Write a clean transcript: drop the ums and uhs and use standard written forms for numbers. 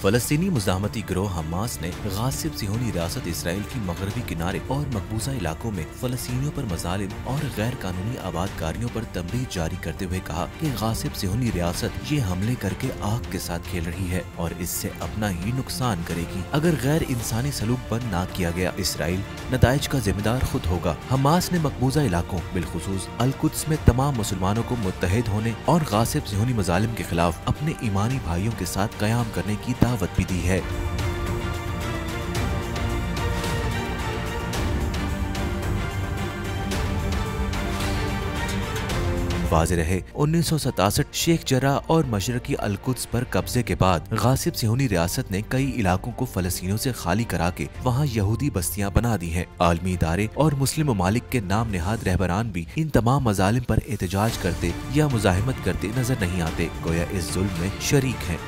फलस्तीनी मुजाहमती गिरोह हमास ने गासिब सिहोनी रियासत इसराइल की मगरबी किनारे और मकबूजा इलाकों में फलस्तीनियों पर मजालिम और गैर कानूनी आबादकारियों पर तंबीह जारी करते हुए कहा कि गासिब सिहोनी रियासत ये हमले करके आग के साथ खेल रही है और इससे अपना ही नुकसान करेगी अगर गैर इंसानी सलूक बंद न किया गया। इसराइल नताइज का जिम्मेदार खुद होगा। हमास ने मकबूजा इलाकों बिलखुसूस अल कुद्स में तमाम मुसलमानों को मुत्तहिद होने और गासिब सिहोनी मजालिम के खिलाफ अपने ईमानी भाइयों के साथ कयाम करने की दावत भी दी है। वाज़ेह रहे 1967 शेख जराह और मशरकी अल कुद्स पर कब्जे के बाद गासिब सिहोनी रियासत ने कई इलाकों को फलस्तीनियों से खाली करा के वहाँ यहूदी बस्तियाँ बना दी हैं। आलमी इदारे और मुस्लिम ममालिक के नाम नेहाद रहबरान भी इन तमाम मजालिम पर एहतजाज करते या मुजाहिमत करते नजर नहीं आते, गोया इस जुल्म में शरीक हैं।